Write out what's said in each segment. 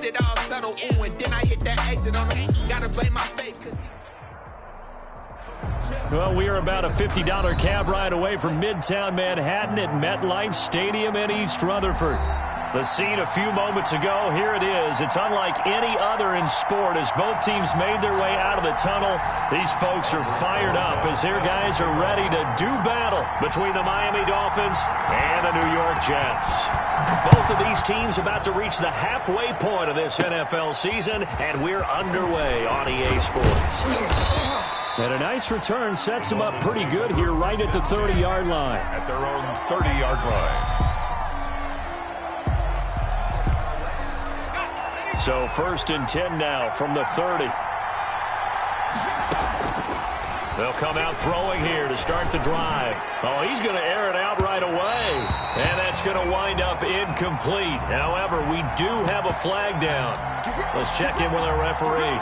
get it all settled. Ooh, and then I hit that exit on them. Gotta blame my fate, cause well, we are about a $50 cab ride away from Midtown Manhattan at MetLife Stadium in East Rutherford. The scene a few moments ago, here it is. It's unlike any other in sport as both teams made their way out of the tunnel. These folks are fired up as their guys are ready to do battle between the Miami Dolphins and the New York Jets. Both of these teams about to reach the halfway point of this NFL season, and we're underway on EA Sports. And a nice return sets them up pretty good here right at the 30-yard line. At their own 30-yard line. So 1st and 10 now from the 30. They'll come out throwing here to start the drive. Oh, he's going to air it out right away. And that's going to wind up incomplete. However, we do have a flag down. Let's check in with our referee.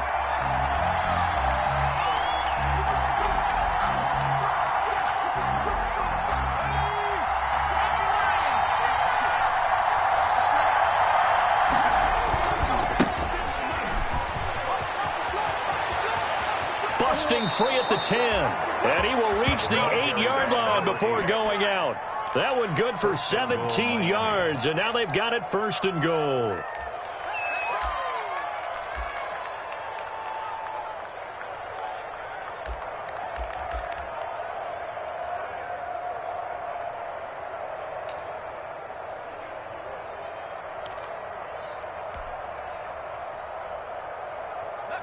Busting free at the 10, and he will reach the 8-yard line before going out. That one good for 17 yards, and now they've got it 1st and goal.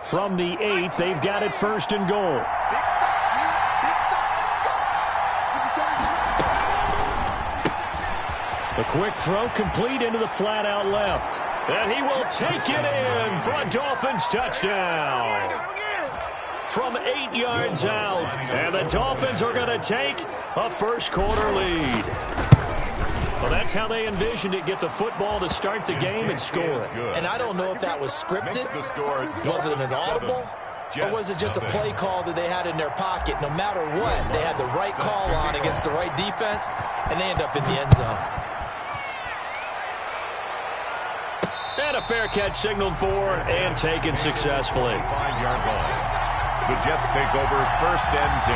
From the 8, they've got it 1st and goal. A quick throw complete into the flat out left. And he will take it in for a Dolphins touchdown. From 8 yards out. And the Dolphins are going to take a first quarter lead. Well, that's how they envisioned it, get the football to start the game and score. And I don't know if that was scripted. Was it an audible? Or was it just a play call that they had in their pocket? No matter what, they had the right call on against the right defense, and they end up in the end zone. And a fair catch signaled for and taken successfully. 5-yard line. The Jets take over 1st and 10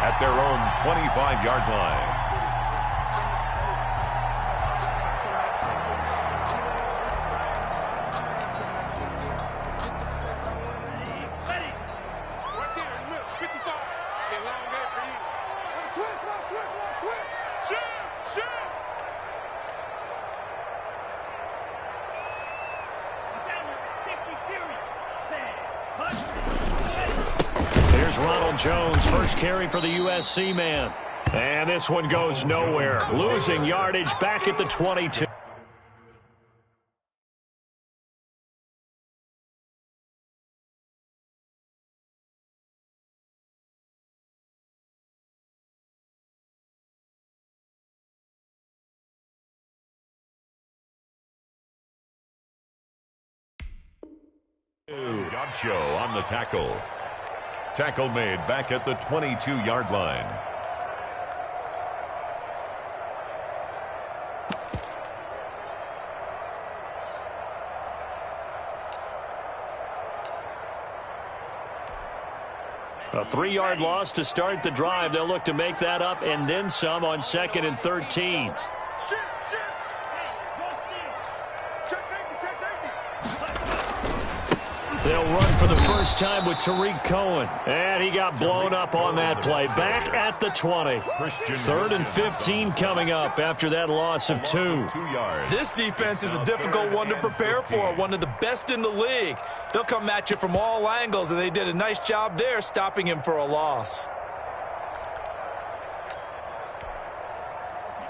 at their own 25-yard line. Here's Ronald Jones, first carry for the USC man. And this one goes nowhere. Losing yardage back at the 22. Godcho on the tackle. Tackle made back at the 22-yard line. A 3-yard loss to start the drive. They'll look to make that up and then some on 2nd and 13. They'll run for the first time with Tariq Cohen. And he got blown up on that play. Back at the 20. 3rd and 15 coming up after that loss of 2. This defense is a difficult one to prepare for. One of the best in the league. They'll come at you from all angles, and they did a nice job there stopping him for a loss.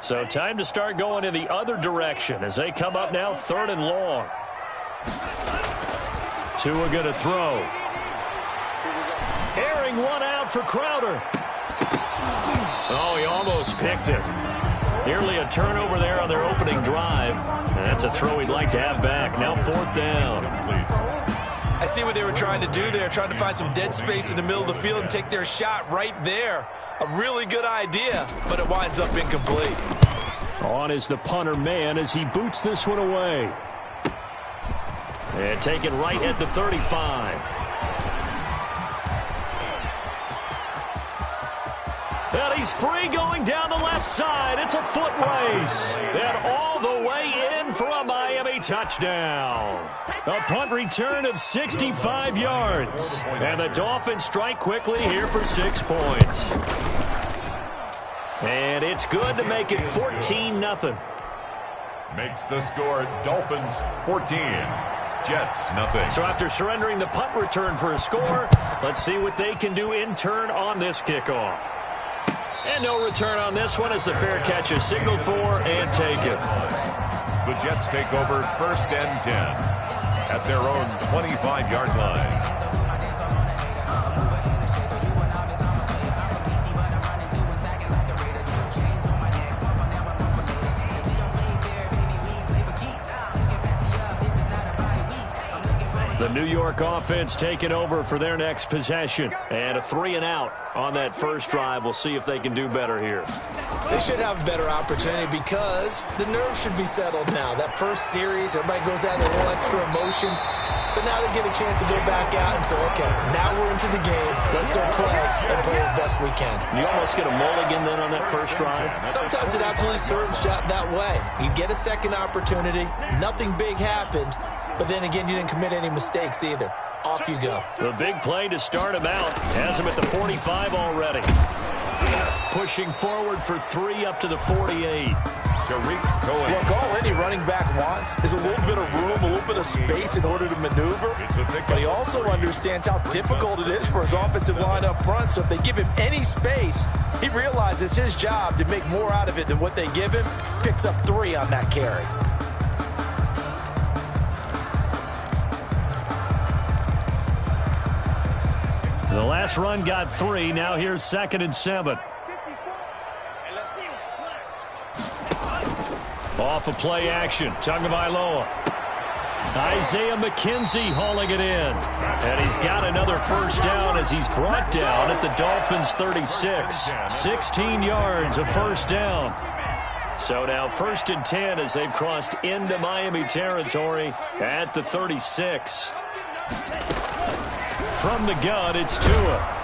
So time to start going in the other direction as they come up now 3rd and long. Tua going to throw. Airing one out for Crowder. Oh, he almost picked it. Nearly a turnover there on their opening drive. And that's a throw he'd like to have back. Now 4th down. I see what they were trying to do there, trying to find some dead space in the middle of the field and take their shot right there. A really good idea, but it winds up incomplete. On is the punter man as he boots this one away. And taken right at the 35. And he's free going down the left side. It's a foot race. And all the way in for a Miami touchdown. A punt return of 65 yards. And the Dolphins strike quickly here for 6 points. And it's good to make it 14-0. Makes the score Dolphins 14. Jets, nothing. So after surrendering the punt return for a score, let's see what they can do in turn on this kickoff. And no return on this one as the fair catch is signaled for and taken. The Jets take over 1st and 10 at their own 25-yard line. The New York offense taking over for their next possession. And a 3-and-out on that first drive. We'll see if they can do better here. They should have a better opportunity because the nerves should be settled now. That first series, everybody goes out with a little extra emotion. So now they get a chance to go back out and say, okay, now we're into the game. Let's go play and play as best we can. You almost get a mulligan then on that first drive? Sometimes it absolutely serves that way. You get a second opportunity. Nothing big happened. But then again, you didn't commit any mistakes either. Off you go. The big play to start him out. Has him at the 45 already. Pushing forward for 3 up to the 48. Tariq Cohen. Look, all any running back wants is a little bit of room, a little bit of space in order to maneuver. But he also understands how difficult it is for his offensive line up front. So if they give him any space, he realizes his job to make more out of it than what they give him. Picks up 3 on that carry. The last run got 3. Now here's 2nd and 7. Off of play action. Tagovailoa. Isaiah McKenzie hauling it in. And he's got another first down as he's brought down at the Dolphins' 36. 16 yards of first down. So now 1st and 10 as they've crossed into Miami territory at the 36. From the gun, it's Tua.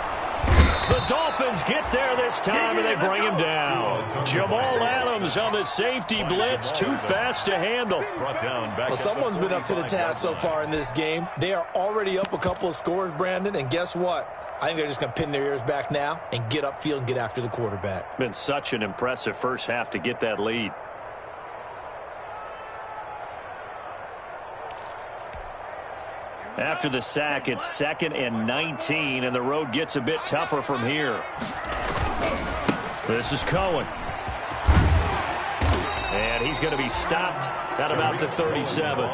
The Dolphins get there this time, and they bring him down. Jamal Adams on the safety blitz, too fast to handle. Well, someone's been up to the task so far in this game. They are already up a couple of scores, Brandon, and guess what? I think they're just going to pin their ears back now and get upfield and get after the quarterback. Been such an impressive first half to get that lead. After the sack, it's 2nd and 19, and the road gets a bit tougher from here. This is Cohen. And he's going to be stopped at about the 37.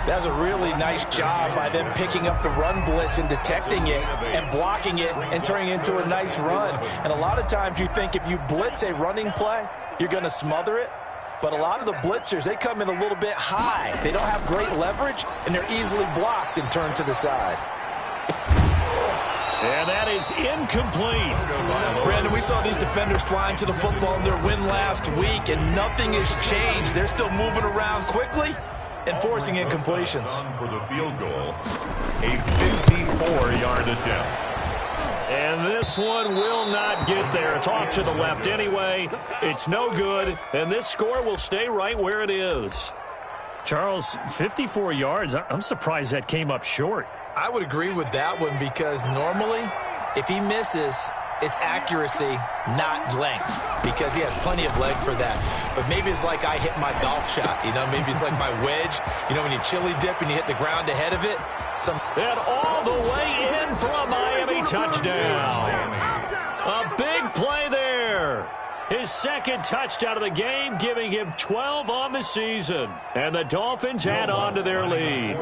That's a really nice job by them picking up the run blitz and detecting it and blocking it and turning it into a nice run. And a lot of times you think if you blitz a running play, you're going to smother it. But a lot of the blitzers, they come in a little bit high. They don't have great leverage, and they're easily blocked and turned to the side. And that is incomplete. Brandon, we saw these defenders flying to the football in their win last week, and nothing has changed. They're still moving around quickly and forcing incompletions. For the field goal, a 54-yard attempt. And this one will not get there. It's off to the left anyway. It's no good, and this score will stay right where it is. Charles, 54 yards. I'm surprised that came up short. I would agree with that one because normally, if he misses, it's accuracy, not length, because he has plenty of leg for that. But maybe it's like I hit my golf shot, you know, maybe it's like my wedge. You know, when you chili dip and you hit the ground ahead of it. And all the way in for a Miami touchdown. A big play there. His 2nd touchdown of the game, giving him 12 on the season. And the Dolphins add on to their lead.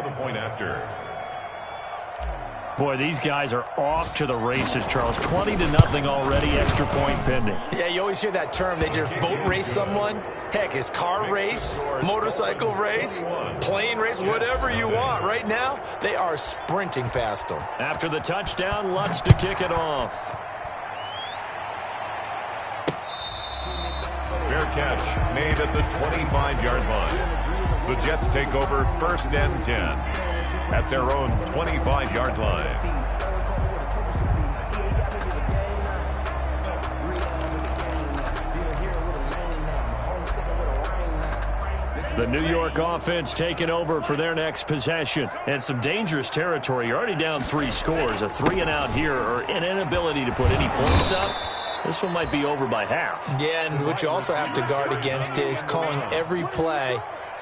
Boy, these guys are off to the races, Charles. 20-0 already, extra point pending. Yeah, you always hear that term. They just boat race someone. Heck, it's car race, motorcycle race, plane race, whatever you want. Right now, they are sprinting past them. After the touchdown, Lutz to kick it off. Fair catch made at the 25-yard line. The Jets take over 1st and 10 at their own 25-yard line. The New York offense taking over for their next possession. And some dangerous territory. You're already down 3 scores. A 3-and-out here or an inability to put any points up. This one might be over by half. Yeah, and what you also have to guard against is calling every play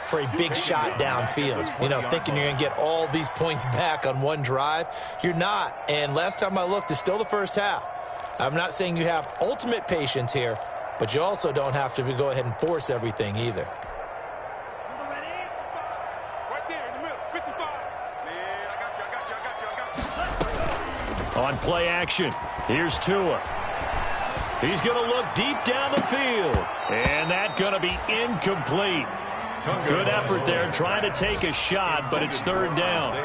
for a big shot downfield. You know, thinking you're going to get all these points back on one drive. You're not. And last time I looked, it's still the first half. I'm not saying you have ultimate patience here, but you also don't have to go ahead and force everything either. On play action, here's Tua. He's going to look deep down the field. And that's going to be incomplete. Good effort there trying to take a shot, but it's 3rd down.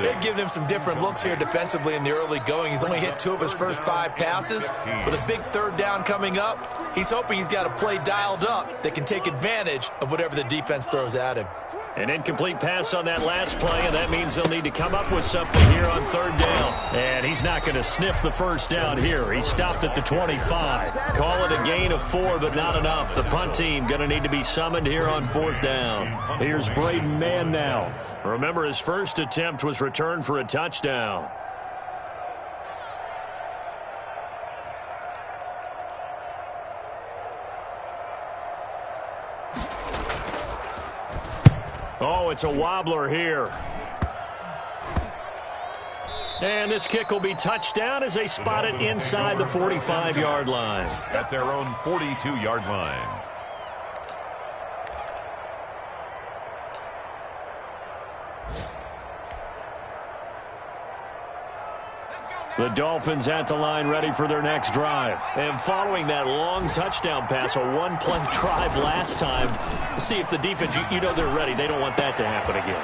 They're giving him some different looks here defensively in the early going. He's only hit 2 of his first 5 passes. With a big 3rd down coming up, he's hoping he's got a play dialed up that can take advantage of whatever the defense throws at him. An incomplete pass on that last play, and that means they'll need to come up with something here on 3rd down. And he's not going to sniff the first down here. He stopped at the 25. Call it a gain of 4, but not enough. The punt team going to need to be summoned here on 4th down. Here's Braden Mann now. Remember, his first attempt was returned for a touchdown. Oh, it's a wobbler here. And this kick will be touchdown as they spot it inside the 45-yard line. At their own 42-yard line. The Dolphins at the line ready for their next drive. And following that long touchdown pass, a one-play drive last time, see if the defense, you know they're ready. They don't want that to happen again.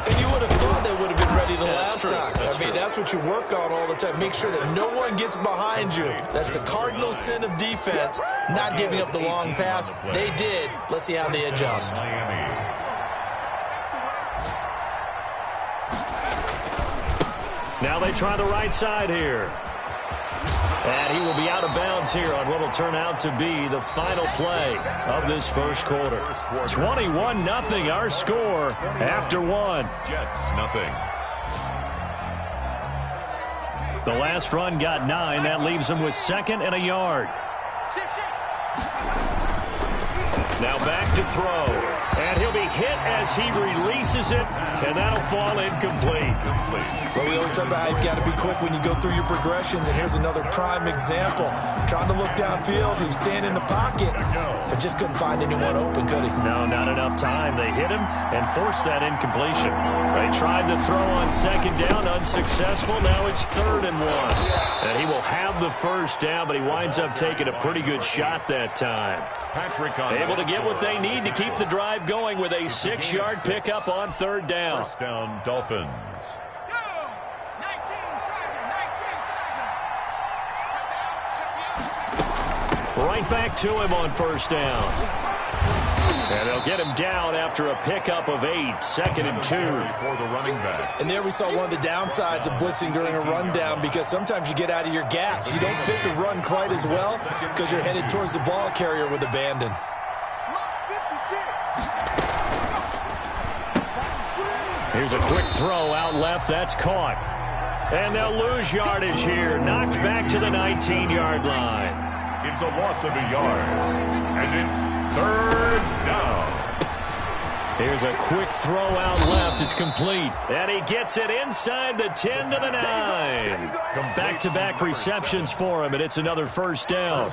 And you would have thought they would have been ready the last time. I mean, that's what you work on all the time. Make sure that no one gets behind you. That's the cardinal sin of defense, not giving up the long pass. They did. Let's see how they adjust. Now they try the right side here. And he will be out of bounds here on what will turn out to be the final play of this first quarter. 21-0 our score after 1. Jets nothing. The last run got 9. That leaves him with 2nd and a yard. Now back to throw. And he'll be hit as he releases it, and that'll fall incomplete. Well, we always talk about how you've got to be quick when you go through your progressions, and here's another prime example. Trying to look downfield, he was standing in the pocket, but just couldn't find anyone open, could he? No, not enough time. They hit him and forced that incompletion. They tried to throw on 2nd down, unsuccessful. Now it's 3rd and 1. And he will have the first down, but he winds up taking a pretty good shot that time. Able to get what they need to keep the drive going with a 6-yard pickup on 3rd down. First down, Dolphins. Right back to him on 1st down. And they'll get him down after a pickup of 8, 2nd and 2. For the running back. And there we saw one of the downsides of blitzing during a rundown, because sometimes you get out of your gaps. You don't fit the run quite as well because you're headed towards the ball carrier with abandon. Here's a quick throw out left. That's caught. And they'll lose yardage here. Knocked back to the 19-yard line. It's a loss of a yard. And it's 3rd down. Here's a quick throw out left. It's complete. And he gets it inside the 10 to the 9. Back-to-back receptions for him, and it's another first down.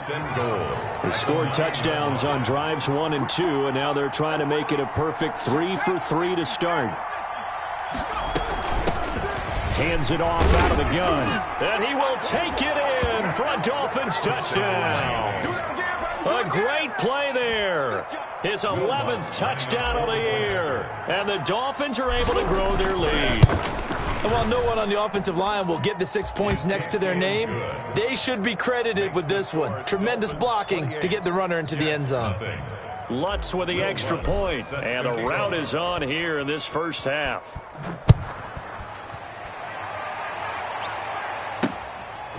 They scored touchdowns on drives 1 and 2, and now they're trying to make it a perfect 3 for 3 to start. Hands it off out of the gun. And he will take it in for a Dolphins touchdown. A great play there. His 11th touchdown of the year. And the Dolphins are able to grow their lead. And while no one on the offensive line will get the 6 points next to their name, they should be credited with this one. Tremendous blocking to get the runner into the end zone. Lutz with the extra point. And the rout is on here in this first half.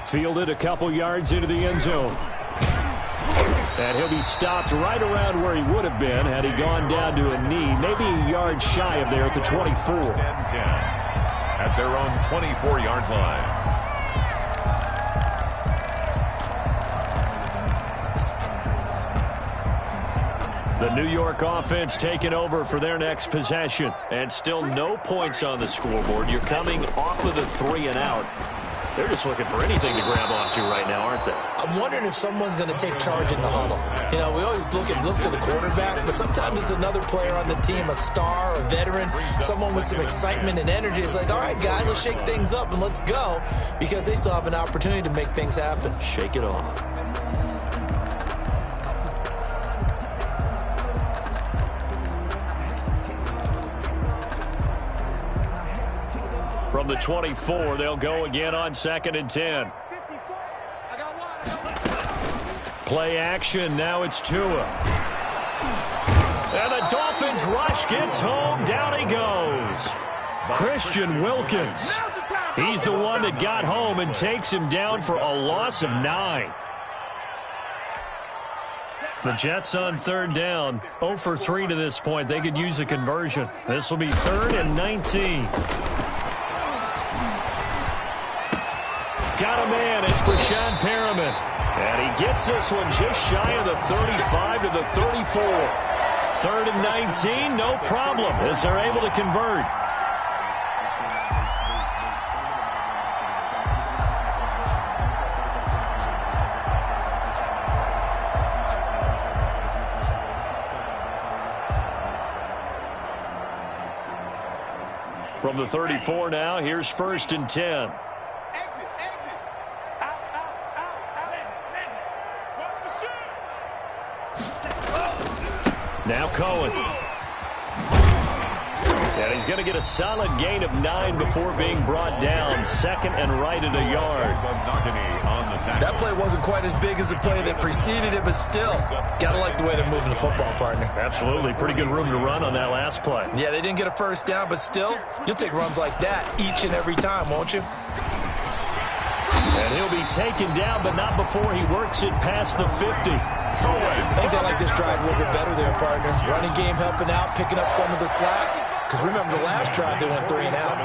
Fielded a couple yards into the end zone. And he'll be stopped right around where he would have been had he gone down to a knee, maybe a yard shy of there at the 24. At their own 24-yard line. The New York offense taking over for their next possession. And still no points on the scoreboard. You're coming off of the 3 and out. They're just looking for anything to grab onto right now, aren't they? I'm wondering if someone's going to take charge in the huddle. You know, we always look to the quarterback, but sometimes it's another player on the team, a star, a veteran, someone with some excitement and energy. It's like, all right, guys, let's shake things up and let's go, because they still have an opportunity to make things happen. Shake it off. From the 24, they'll go again on 2nd and 10. Play action. Now it's Tua. And the Dolphins rush gets home. Down he goes. Christian Wilkins. He's the one that got home and takes him down for a loss of 9. The Jets on 3rd down. 0 for 3 to this point. They could use a conversion. This will be 3rd and 19. Got a man. It's Breshad Perriman. And he gets this one just shy of the 35 to the 34. 3rd and 19, no problem, as they're able to convert. From the 34 now, here's 1st and 10. Now Cohen. And he's going to get a solid gain of 9 before being brought down. 2nd and right at a yard. That play wasn't quite as big as the play that preceded it, but still, got to like the way they're moving the football, partner. Absolutely. Pretty good room to run on that last play. Yeah, they didn't get a first down, but still, you'll take runs like that each and every time, won't you? And he'll be taken down, but not before he works it past the 50. I think they like this drive a little bit better there, partner. Running game helping out, picking up some of the slack. Because remember, the last drive, they went 3 and out.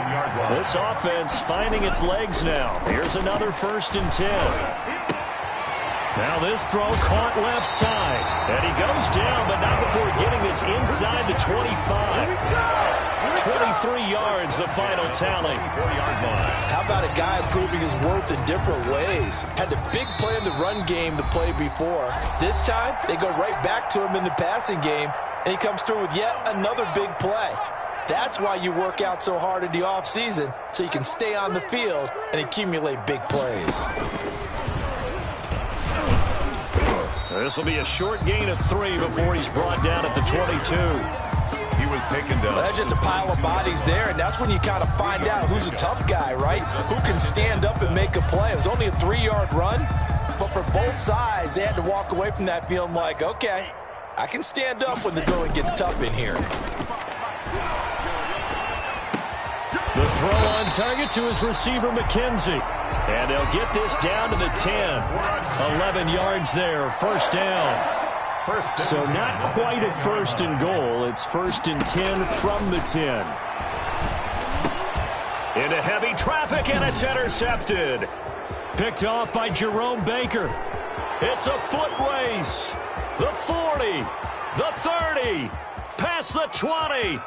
This offense finding its legs now. Here's another 1st and 10. Now this throw caught left side. And he goes down, but not before getting this inside the 25. 23 yards, the final tally. How about a guy proving his worth in different ways? Had the big play in the run game the play before. This time, they go right back to him in the passing game, and he comes through with yet another big play. That's why you work out so hard in the offseason, so you can stay on the field and accumulate big plays. This will be a short gain of 3 before he's brought down at the 22. He was taken down. Well, that's just a pile of bodies there, and that's when you kind of find out who's a tough guy, right? Who can stand up and make a play. It was only a 3-yard run, but for both sides, they had to walk away from that feeling like, okay, I can stand up when the going gets tough in here. The throw on target to his receiver, McKenzie. And they'll get this down to the 10. 11 yards there, 1st down. So not quite a 1st and goal. It's 1st and 10 from the 10. Into heavy traffic, and it's intercepted. Picked off by Jerome Baker. It's a foot race. The 40, the 30, past the 20.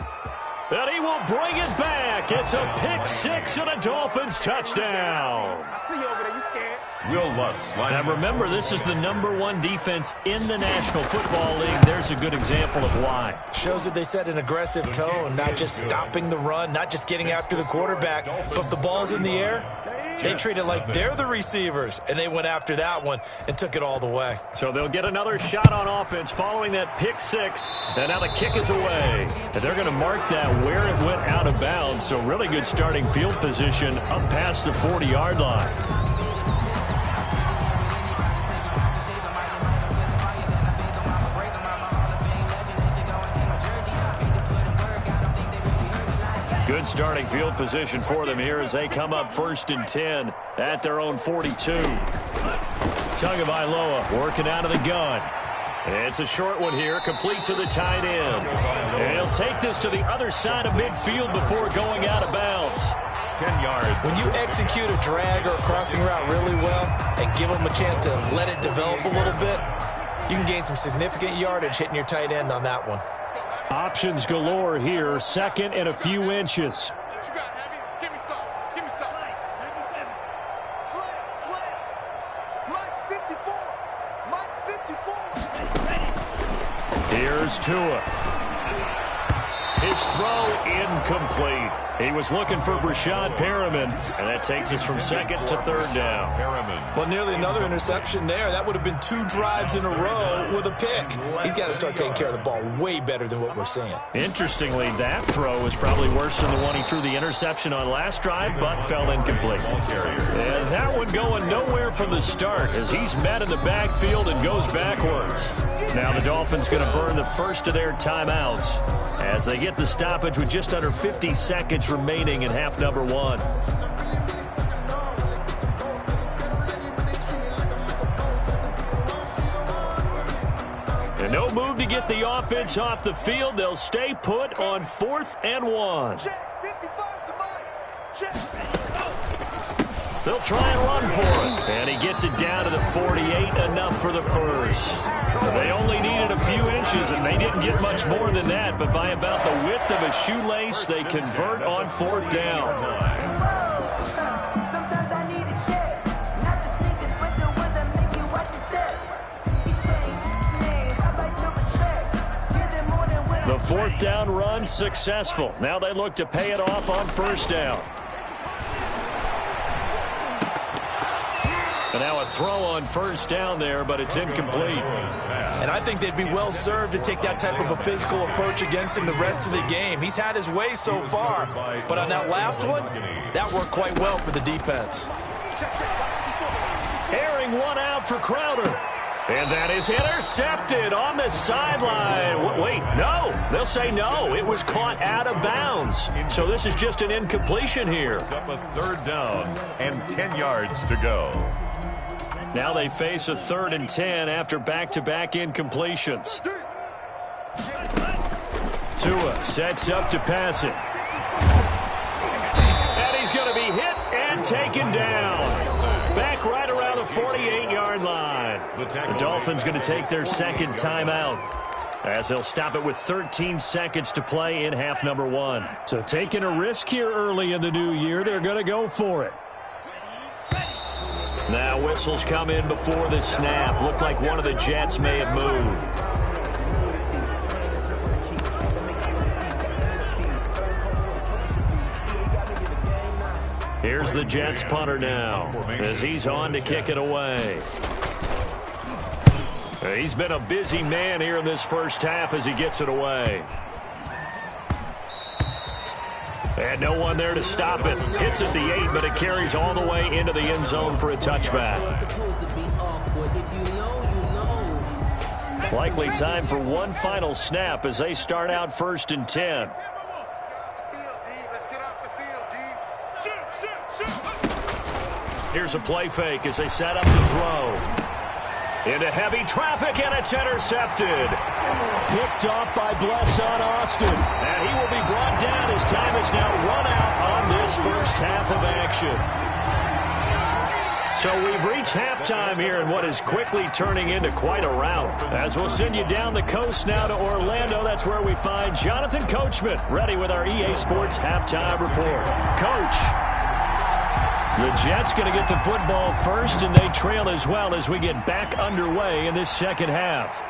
And he will bring it back. It's a pick 6 and a Dolphins touchdown. I see you over there. You scared? Will Lutz. Now remember, this is the #1 defense in the National Football League. There's a good example of why. Shows that they set an aggressive tone, not just stopping the run, not just getting after the quarterback, but if the ball's in the air, they treat it like they're the receivers, and they went after that one and took it all the way. So they'll get another shot on offense following that pick 6, and now the kick is away. And they're going to mark that where it went out of bounds, so really good starting field position up past the 40-yard line. starting field position for them here as they come up 1st and 10 at their own 42. Tagovailoa working out of the gun. It's a short one here, complete to the tight end. And he'll take this to the other side of midfield before going out of bounds. 10 yards. When you execute a drag or a crossing route really well and give them a chance to let it develop a little bit, you can gain some significant yardage hitting your tight end on that one. Options galore here, 2nd and a few inches. What you got, Heavy? Give me some. Give me some. Slam. Mike 54. Mike 54. Here's Tua. His throw incomplete. He was looking for Brashad Perriman, and that takes us from 2nd to 3rd down. Well, nearly another interception there. That would have been 2 drives in a row with a pick. He's got to start taking care of the ball way better than what we're seeing. Interestingly, that throw was probably worse than the one he threw the interception on last drive, but fell incomplete. And that one going nowhere from the start as he's met in the backfield and goes backwards. Now the Dolphins going to burn the first of their timeouts as they get the stoppage with just under 50 seconds remaining in half number 1. And no move to get the offense off the field. They'll stay put on 4th and 1. They'll try and run for it. And he gets it down to the 48, enough for the first. They only needed a few inches, and they didn't get much more than that. But by about the width of a shoelace, they convert on 4th down. The 4th down run successful. Now they look to pay it off on 1st down. And now a throw on 1st down there, but it's incomplete. And I think they'd be well served to take that type of a physical approach against him the rest of the game. He's had his way so far, but on that last one, that worked quite well for the defense. Airing one out for Crowder. And that is intercepted on the sideline. Wait, no. They'll say no. It was caught out of bounds. So this is just an incompletion here. Up a 3rd down and 10 yards to go. Now they face a 3rd and 10 after back-to-back incompletions. Tua sets up to pass it. And he's going to be hit and taken down. Back right around the 48-yard line. The Dolphins going to take their 2nd timeout as they'll stop it with 13 seconds to play in half number 1. So taking a risk here early in the new year, they're going to go for it. Now whistles come in before the snap. Looked like one of the Jets may have moved. Here's the Jets punter now as he's on to kick it away. He's been a busy man here in this first half as he gets it away. And no one there to stop it. Hits at the 8, but it carries all the way into the end zone for a touchback. Likely time for one final snap as they start out 1st and 10. Here's a play fake as they set up the throw. Into heavy traffic, and it's intercepted. Picked off by Blesson Austin. And he will be brought down as time is now run out on this first half of action. So we've reached halftime here in what is quickly turning into quite a rout. As we'll send you down the coast now to Orlando, that's where we find Jonathan Coachman, ready with our EA Sports Halftime Report. Coach. The Jets going to get the football first, and they trail as well as we get back underway in this second half.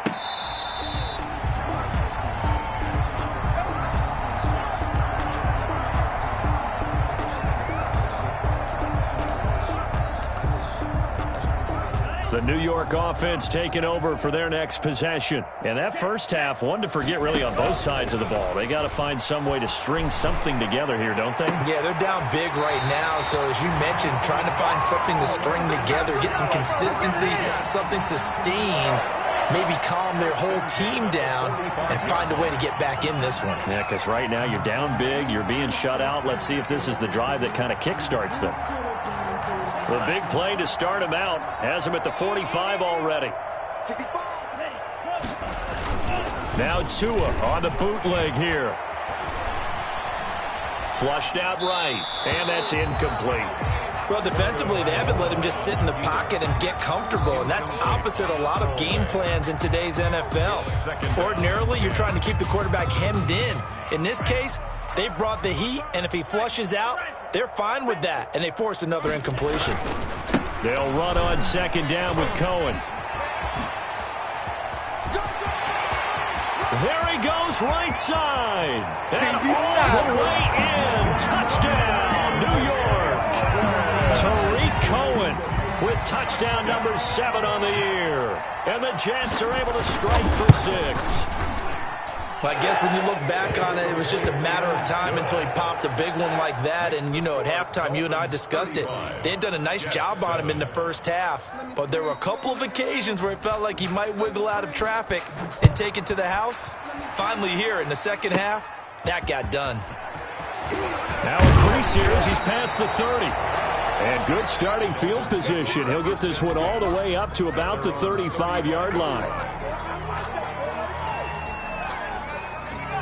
The New York offense taking over for their next possession. And that first half, one to forget really on both sides of the ball. They got to find some way to string something together here, don't they? Yeah, they're down big right now. So as you mentioned, trying to find something to string together, get some consistency, something sustained maybe calm their whole team down and find a way to get back in this one. Yeah, because right now you're down big, you're being shut out. Let's see if this is the drive that kind of kickstarts them. The big play to start him out has him at the 45 already. Now Tua on the bootleg here. Flushed out right, and that's incomplete. Well, defensively, they haven't let him just sit in the pocket and get comfortable, and that's opposite a lot of game plans in today's NFL. Ordinarily, you're trying to keep the quarterback hemmed in. In this case, they brought the heat, and if he flushes out, they're fine with that, and they force another incompletion. They'll run on second down with Cohen. There he goes, right side. And all the way in. Touchdown, New York. Tariq Cohen with touchdown number 7 on the year. And the Jets are able to strike for 6. Well, I guess when you look back on it, it was just a matter of time until he popped a big one like that. And, you know, at halftime, you and I discussed it. They had done a nice job on him in the first half. But there were a couple of occasions where it felt like he might wiggle out of traffic and take it to the house. Finally here in the second half, that got done. Now a crease here as he's past the 30. And good starting field position. He'll get this one all the way up to about the 35-yard line.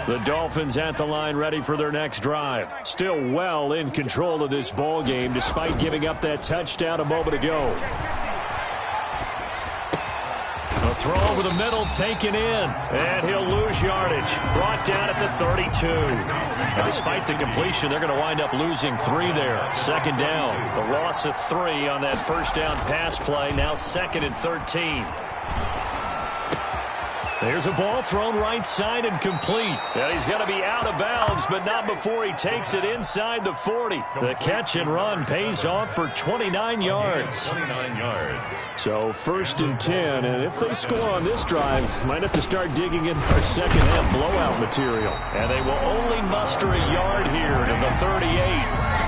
The Dolphins at the line ready for their next drive. Still well in control of this ball game despite giving up that touchdown a moment ago. A throw over the middle taken in. And he'll lose yardage. Brought down at the 32. And despite the completion, they're going to wind up losing 3 there. Second down. The loss of 3 on that first down pass play. Now 2nd and 13. There's a ball thrown right side and complete. And he's going to be out of bounds, but not before he takes it inside the 40. The catch and run pays off for 29 yards. 29 yards. So 1st and 10, and if they score on this drive, might have to start digging in our second half blowout material. And they will only muster a yard here to the 38.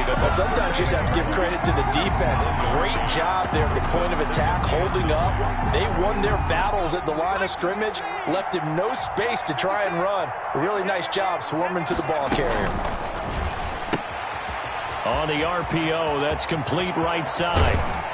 Well, sometimes you just have to give credit to the defense. Great job there at the point of attack, holding up. They won their battles at the line of scrimmage, left him no space to try and run. A really nice job swarming to the ball carrier. On the RPO, that's complete right side.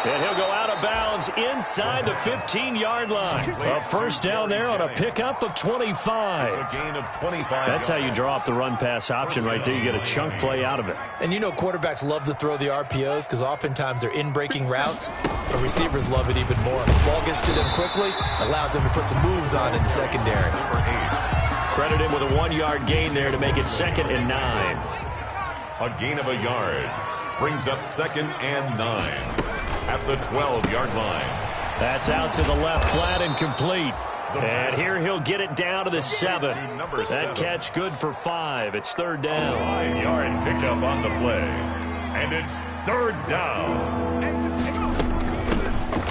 And he'll go out of bounds inside the 15-yard line. A first down there on a pickup of 25. It's a gain of 25. That's how you draw up the run-pass option right there. You get a chunk play out of it. And you know quarterbacks love to throw the RPOs because oftentimes they're in-breaking routes, but receivers love it even more. Ball gets to them quickly, allows them to put some moves on in the secondary. Number 8. Credit him with a 1-yard gain there to make it 2nd and 9. A gain of a yard brings up 2nd and 9. At the 12-yard line. That's out to the left, flat and complete. And here he'll get it down to the 7. That catch good for 5. It's 3rd down. 5-yard pickup on the play. And it's 3rd down.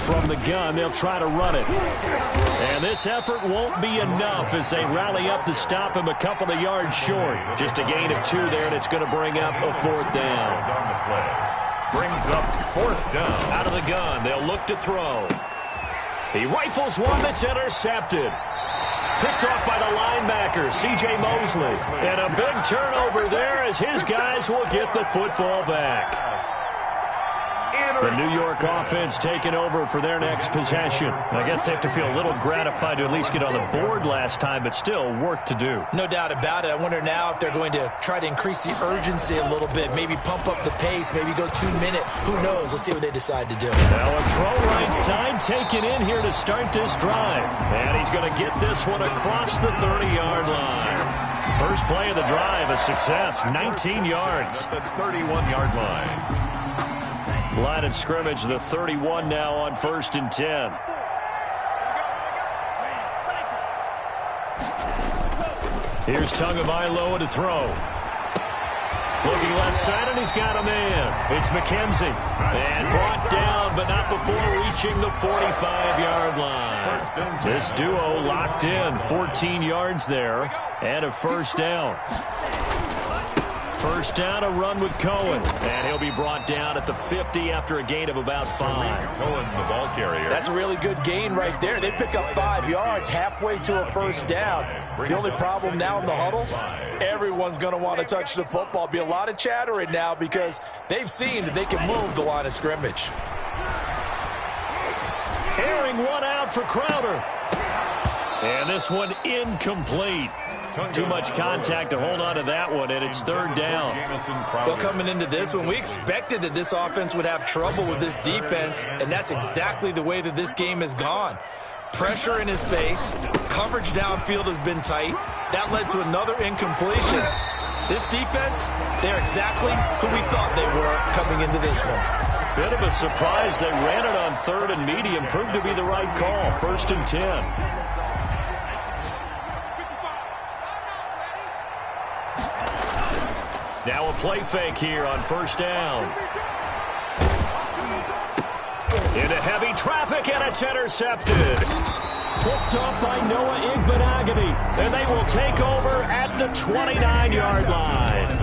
From the gun, they'll try to run it. And this effort won't be enough as they rally up to stop him a couple of yards short. Just a gain of 2 there, and it's going to bring up a 4th down. On the play. Brings up 4th down. Out of the gun, they'll look to throw. He rifles one that's intercepted. Picked off by the linebacker, C.J. Mosley. And a big turnover there as his guys will get the football back. The New York offense taking over for their next possession. I guess they have to feel a little gratified to at least get on the board last time, but still work to do. No doubt about it. I wonder now if they're going to try to increase the urgency a little bit, maybe pump up the pace, maybe go 2-minute. Who knows? Let's see what they decide to do. Now a throw right side taken in here to start this drive. And he's going to get this one across the 30-yard line. First play of the drive, a success, 19 yards. At the 31-yard line. Line of scrimmage, the 31 now on 1st and 10. Here's Tagovailoa to throw. Looking left side, and he's got a man. It's McKenzie. And brought down, but not before reaching the 45-yard line. This duo locked in, 14 yards there, and a 1st down. First down, a run with Cohen. And he'll be brought down at the 50 after a gain of about 5. Cohen, the ball carrier. That's a really good gain right there. They pick up 5 yards halfway to a first down. The only problem now in the huddle, everyone's going to want to touch the football. Be a lot of chattering now because they've seen that they can move the line of scrimmage. Airing one out for Crowder. And this one incomplete. Too much contact to hold on to that one, and it's third down. Well, coming into this one, we expected that this offense would have trouble with this defense, and that's exactly the way that this game has gone. Pressure in his face. Coverage downfield has been tight. That led to another incompletion. This defense, they're exactly who we thought they were coming into this one. Bit of a surprise. They ran it on third and medium. Proved to be the right call. First and 10. Now a play fake here on first down. Into heavy traffic, and it's intercepted. Picked up by Noah Igbenogany. And they will take over at the 29-yard line.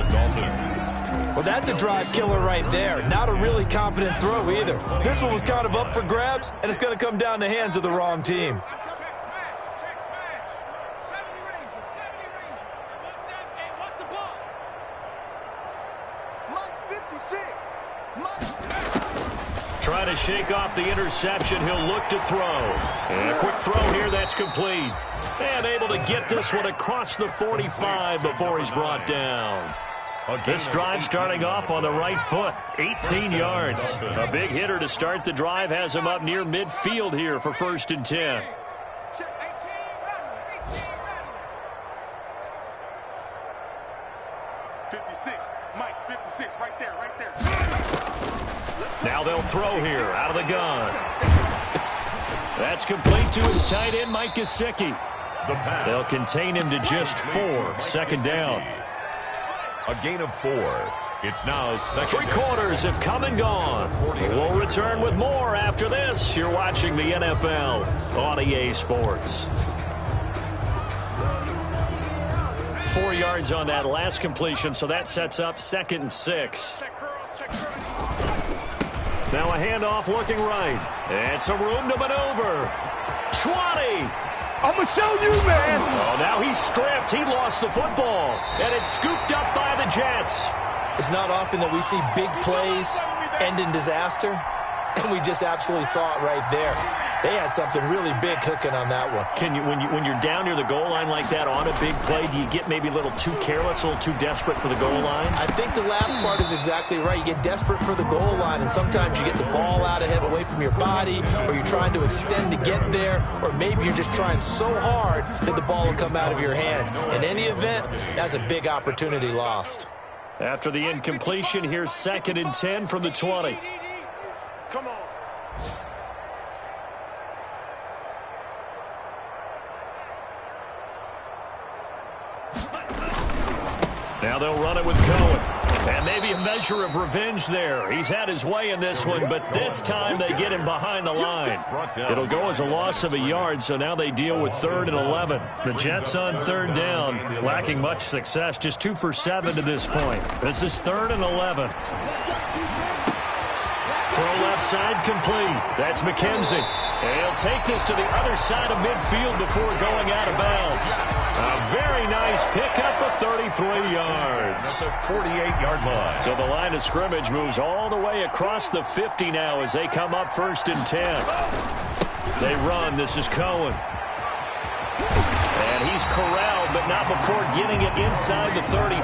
Well, that's a drive killer right there. Not a really confident throw either. This one was kind of up for grabs, and it's going to come down the hands of the wrong team. Trying to shake off the interception. He'll look to throw. And a quick throw here. That's complete. And able to get this one across the 45 before he's brought down. This drive starting off on the right foot. 18 yards. A big hitter to start the drive. Has him up near midfield here for first and 10. Now they'll throw here out of the gun. That's complete to his tight end, Mike Gesicki. They'll contain him to just 4. Second down. A gain of 4. It's now second. 3 quarters have come and gone. We'll return with more after this. You're watching the NFL on EA Sports. 4 yards on that last completion, so that sets up second and 6. Now a handoff looking right. And some room to maneuver. 20. I'm going to show you, man. Oh, now he's stripped. He lost the football. And it's scooped up by the Jets. It's not often that we see big plays end in disaster. And we just absolutely saw it right there. They had something really big cooking on that one. Can you, when you're down near the goal line like that on a big play, do you get maybe a little too careless, a little too desperate for the goal line? I think the last part is exactly right. You get desperate for the goal line, and sometimes you get the ball out ahead, away from your body, or you're trying to extend to get there, or maybe you're just trying so hard that the ball will come out of your hands. In any event, that's a big opportunity lost. After the incompletion, here's second and 10 from the 20. Come on. Now they'll run it with Cohen. And maybe a measure of revenge there. He's had his way in this one, but this time they get him behind the line. It'll go as a loss of a yard, so now they deal with 3rd and 11. The Jets on 3rd down, lacking much success, just 2 for 7 to this point. This is 3rd and 11. Throw left side complete. That's McKenzie. And he'll take this to the other side of midfield before going out of bounds. A very nice pickup of 33 yards. At the 48-yard line. So the line of scrimmage moves all the way across the 50 now as they come up 1st and 10. They run. This is Cohen. And he's corralled, but not before getting it inside the 35.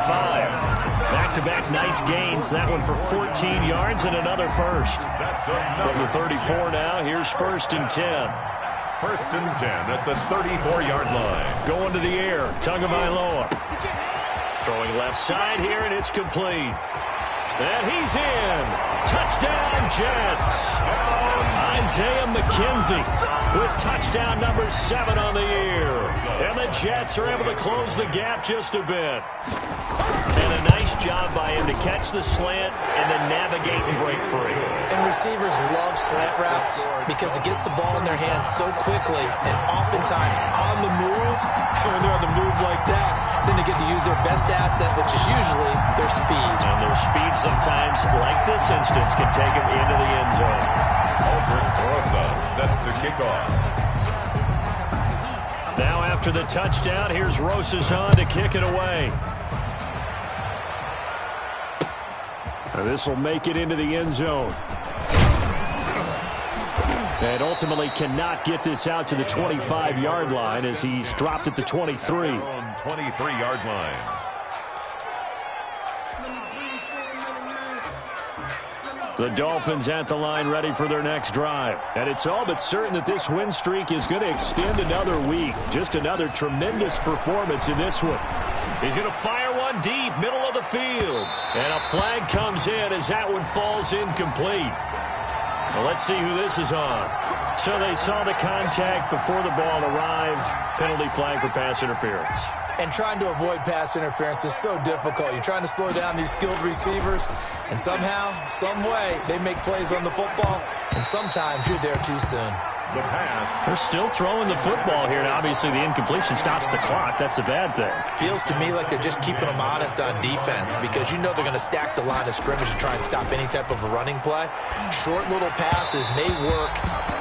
Back-to-back nice gains. That one for 14 yards and another first. From the 34 now, here's 1st and 10. 1st and 10 at the 34-yard line. Going to the air, Tagovailoa. Throwing left side here, and it's complete. And he's in. Touchdown, Jets. Isaiah McKenzie with touchdown number 7 on the year. And the Jets are able to close the gap just a bit. And a nice job by him to catch the slant and then navigate and break free. And receivers love slant routes because it gets the ball in their hands so quickly, and oftentimes on the move, when they're on the move like that, then they get to use their best asset, which is usually their speed. And their speed sometimes, like this instance, can take them into the end zone. Aldrick Rosa set to kick off. Now after the touchdown, here's Rosas to kick it away. This will make it into the end zone. And ultimately cannot get this out to the 25-yard line as he's dropped at the 23. 23-yard line. The Dolphins at the line ready for their next drive. And it's all but certain that this win streak is going to extend another week. Just another tremendous performance in this one. He's going to fire one deep, middle of the field. And a flag comes in as that one falls incomplete. Well, let's see who this is on. So they saw the contact before the ball arrived. Penalty flag for pass interference. And trying to avoid pass interference is so difficult. You're trying to slow down these skilled receivers, and somehow, some way, they make plays on the football, and sometimes you're there too soon. The pass. They're still throwing the football here, and obviously the incompletion stops the clock. That's a bad thing. Feels to me like they're just keeping them honest on defense because you know they're going to stack the line of scrimmage to try and stop any type of a running play. Short little passes may work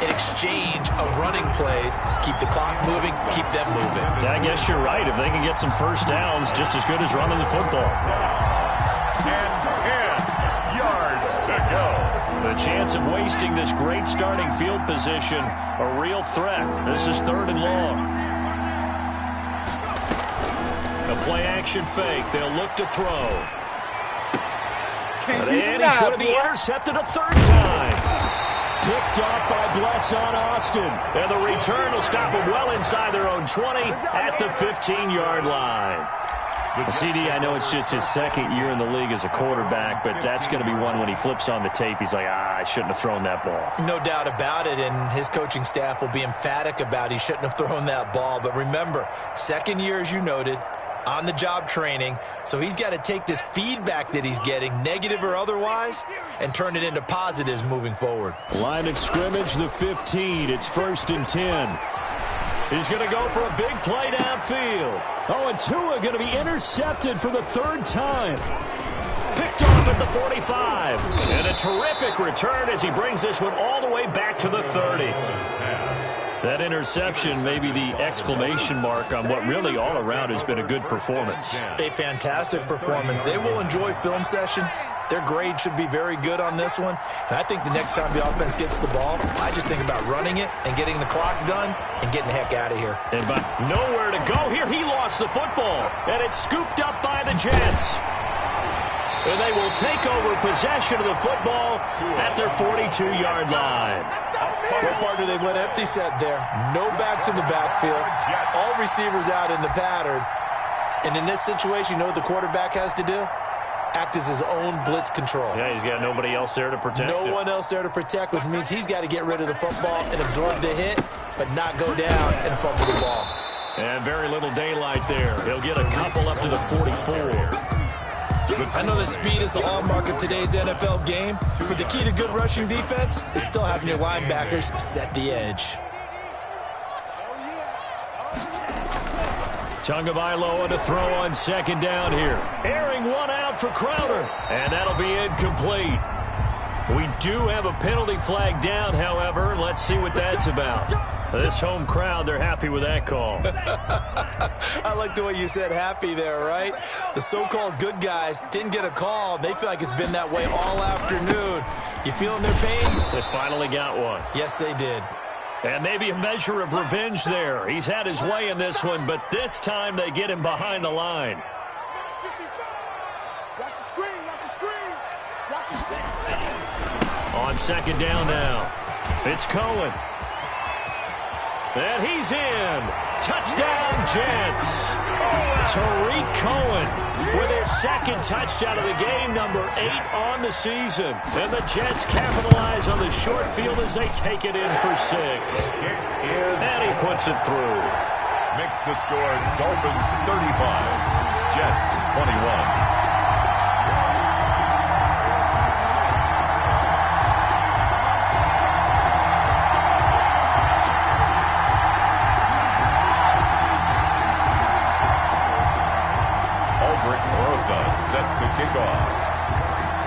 in exchange of running plays. Keep the clock moving, keep them moving. I guess you're right. If they can get some first downs, just as good as running the football. And 10 yards to go. The chance of wasting this great starting field position, a real threat. This is 3rd and long. A play-action fake. They'll look to throw. And he's going to be intercepted a 3rd time. Picked up by Blesson Austin. And the return will stop them well inside their own 20 at the 15-yard line. CD, I know it's just his 2nd year in the league as a quarterback, but that's going to be one when he flips on the tape, he's like, I shouldn't have thrown that ball. No doubt about it, and his coaching staff will be emphatic about he shouldn't have thrown that ball. But remember, 2nd year, as you noted, on-the-job training, so he's got to take this feedback that he's getting, negative or otherwise, and turn it into positives moving forward. Line of scrimmage, the 15. It's 1st and 10. He's going to go for a big play downfield. Oh, and Tua going to be intercepted for the 3rd time. Picked off at the 45. And a terrific return as he brings this one all the way back to the 30. That interception may be the exclamation mark on what really all around has been a good performance. A fantastic performance. They will enjoy film session. Their grade should be very good on this one. And I think the next time the offense gets the ball, I just think about running it and getting the clock done and getting the heck out of here. And but nowhere to go here. He lost the football. And it's scooped up by the Jets. And they will take over possession of the football at their 42-yard line. Well, partner, they went empty set there. No backs in the backfield. All receivers out in the pattern. And in this situation, you know what the quarterback has to do? Act as his own blitz control. Yeah, he's got nobody else there to protect him. No one else there to protect, which means he's got to get rid of the football and absorb the hit, but not go down and fumble the ball. And very little daylight there. He'll get a couple up to the 44. I know that speed is the hallmark of today's NFL game, but the key to good rushing defense is still having your linebackers set the edge. Tagovailoa to throw on 2nd down here. Airing one out for Crowder. And that'll be incomplete. We do have a penalty flag down, however. Let's see what that's about. This home crowd, they're happy with that call. I like the way you said happy there, right? The so-called good guys didn't get a call. They feel like it's been that way all afternoon. You feeling their pain? They finally got one. Yes, they did. And maybe a measure of revenge there. He's had his way in this one, but this time they get him behind the line. On 2nd down now, it's Cohen. And he's in. Touchdown, Jets. Tariq Cohen with his 2nd touchdown of the game, number 8 on the season. And the Jets capitalize on the short field as they take it in for 6. And he puts it through. Makes the score Dolphins 35, Jets 21.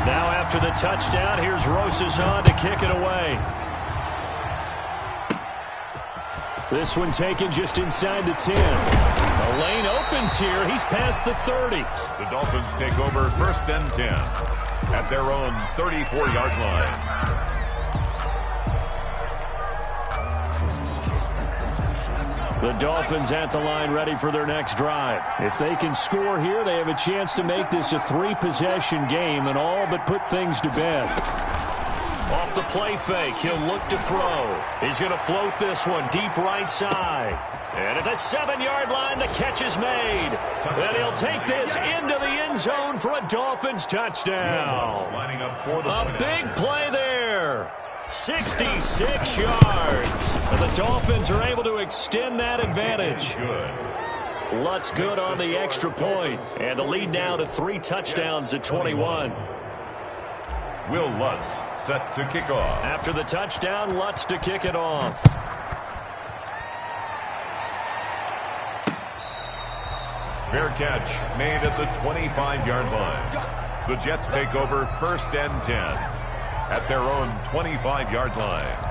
Now after the touchdown, here's Rosas on to kick it away. This one taken just inside the 10. The lane opens here. He's past the 30. The Dolphins take over 1st and 10 at their own 34-yard line. The Dolphins at the line ready for their next drive. If they can score here, they have a chance to make this a 3-possession game and all but put things to bed. Off the play fake, he'll look to throw. He's going to float this one deep right side. And at the 7-yard line, the catch is made. And he'll take this into the end zone for a Dolphins touchdown. A big play there. 66 yards. And the Dolphins are able to extend that advantage. Lutz good on the extra point. And the lead now to 3 touchdowns at 21. Will Lutz set to kick off. After the touchdown, Lutz to kick it off. Fair catch made at the 25-yard line. The Jets take over 1st and 10 at their own 25-yard line.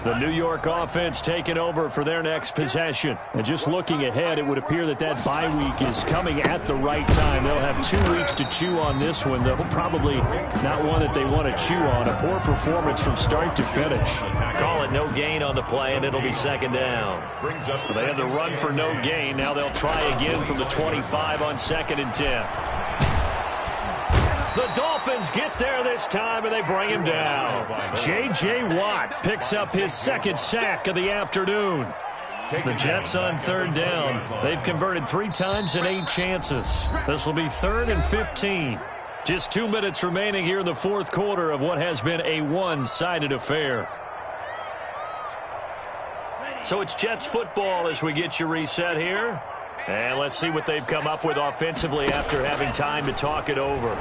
The New York offense taking over for their next possession. And just looking ahead, it would appear that that bye week is coming at the right time. They'll have 2 weeks to chew on this one. They'll probably not one that they want to chew on. A poor performance from start to finish. Call it no gain on the play, and it'll be 2nd down. So they had the run for no gain. Now they'll try again from the 25 on 2nd and 10. The Dolphins get there this time, and they bring him down. J.J. Watt picks up his 2nd sack of the afternoon. The Jets on 3rd down. They've converted 3 times in 8 chances. This will be 3rd and 15. Just 2 minutes remaining here in the 4th quarter of what has been a one-sided affair. So it's Jets football as we get you reset here. And let's see what they've come up with offensively after having time to talk it over.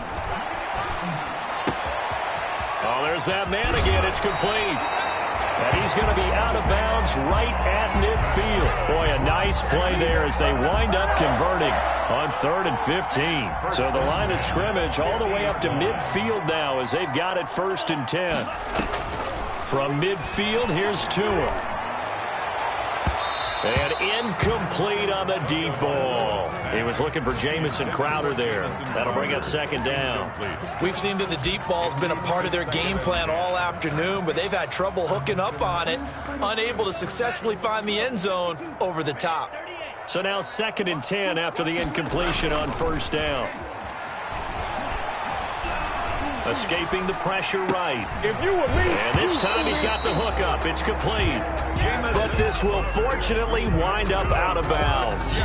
Oh, there's that man again. It's complete. And he's going to be out of bounds right at midfield. Boy, a nice play there as they wind up converting on 3rd and 15. So the line of scrimmage all the way up to midfield now as they've got it 1st and 10. From midfield, here's Tua. And incomplete on the deep ball. He was looking for Jamison Crowder there. That'll bring up 2nd down. We've seen that the deep ball's been a part of their game plan all afternoon, but they've had trouble hooking up on it, unable to successfully find the end zone over the top. So now 2nd and 10 after the incompletion on 1st down. Escaping the pressure right. And this time he's got the hook up. It's complete. But this will fortunately wind up out of bounds.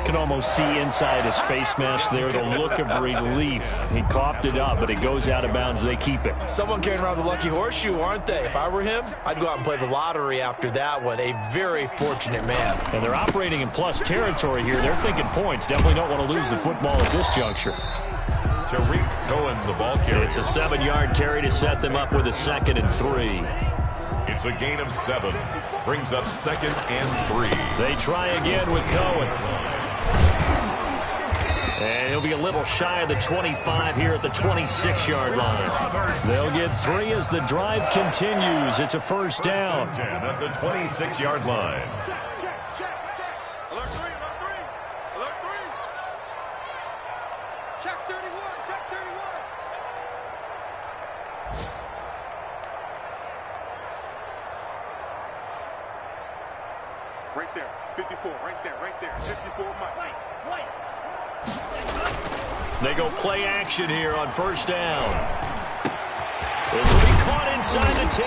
Can almost see inside his face mask there the look of relief. He coughed it up, but it goes out of bounds. They keep it. Someone carrying around the lucky horseshoe, aren't they? If I were him, I'd go out and play the lottery after that one. A very fortunate man. And they're operating in plus territory here. They're thinking points. Definitely don't want to lose the football at this juncture. Tariq Cohen, the ball carrier. It's a 7-yard carry to set them up with a 2nd and 3. It's a gain of 7. Brings up 2nd and 3. They try again with Cohen. And he'll be a little shy of the 25 here at the 26-yard line. They'll get 3 as the drive continues. It's a 1st down. 10 at the 26-yard line. Right there, 54, right there, 54, Mike. They go play action here on 1st down. This will be caught inside the 10.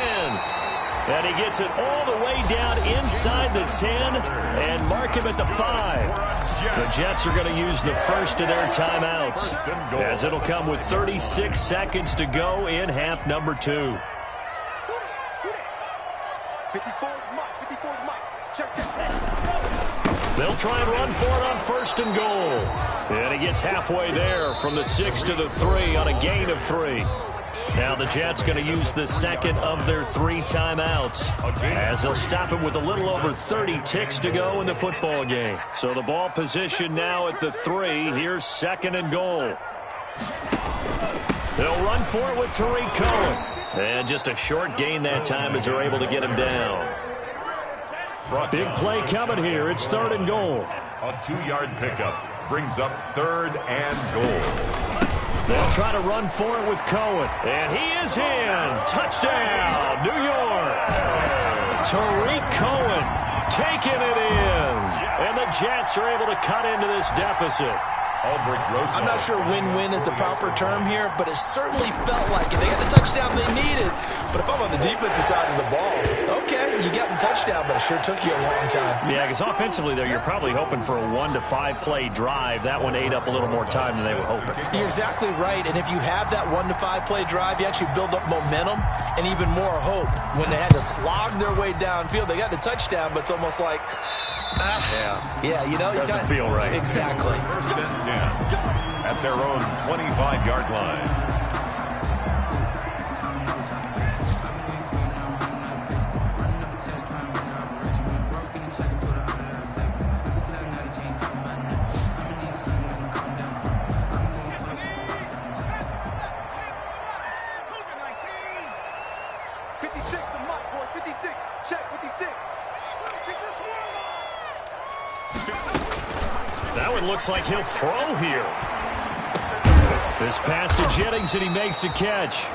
And he gets it all the way down inside the 10 and mark him at the 5. The Jets are going to use the first of their timeouts as it'll come with 36 seconds to go in half number 2. 54 Mike. Check. They'll try and run for it on 1st and goal. And he gets halfway there from the 6 to the 3 on a gain of 3. Now the Jets going to use the second of their 3 timeouts as they'll stop it with a little over 30 ticks to go in the football game. So the ball position now at the 3. Here's 2nd and goal. They'll run for it with Tariq Cohen. And just a short gain that time as they're able to get him down. Big play coming here. It's 3rd and goal. A 2-yard pickup brings up 3rd and goal. They'll try to run for it with Cohen. And he is in. Touchdown, New York. Tariq Cohen taking it in. And the Jets are able to cut into this deficit. I'm not sure win-win is the proper term here, but it certainly felt like it. They got the touchdown they needed. But if I'm on the defensive side of the ball, okay, you got the touchdown, but it sure took you a long time. Yeah, because offensively, though, you're probably hoping for a 1 to 5 play drive. That one ate up a little more time than they were hoping. You're exactly right. And if you have that 1 to 5 play drive, you actually build up momentum and even more hope. When they had to slog their way downfield, they got the touchdown, but it's almost like, yeah, you know, doesn't feel right. Exactly. 1st and 10 at their own 25-yard line. That one looks like he'll throw here. This pass to Jennings, and he makes the catch.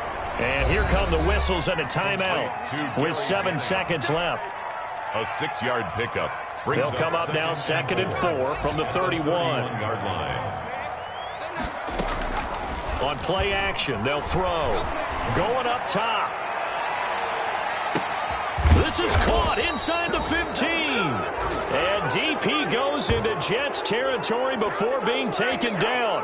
And here come the whistles and a timeout with 7 seconds left. A 6-yard pickup. They'll come up now 2nd and 4 from the 31-yard line. On play action, they'll throw. Going up top. This is caught inside the 15. And DP goes into Jets territory before being taken down.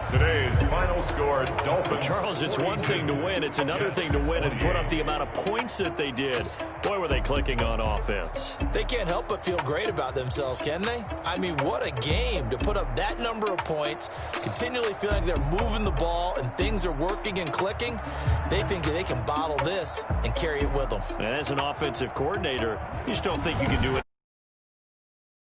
Today's final score, Dolphins. Charles, it's one thing to win. It's another thing to win and put up the amount of points that they did. Boy, were they clicking on offense. They can't help but feel great about themselves, can they? I mean, what a game to put up that number of points, continually feeling like they're moving the ball and things are working and clicking. They think that they can bottle this and carry it with them. And as an offensive coordinator, you just don't think you can do it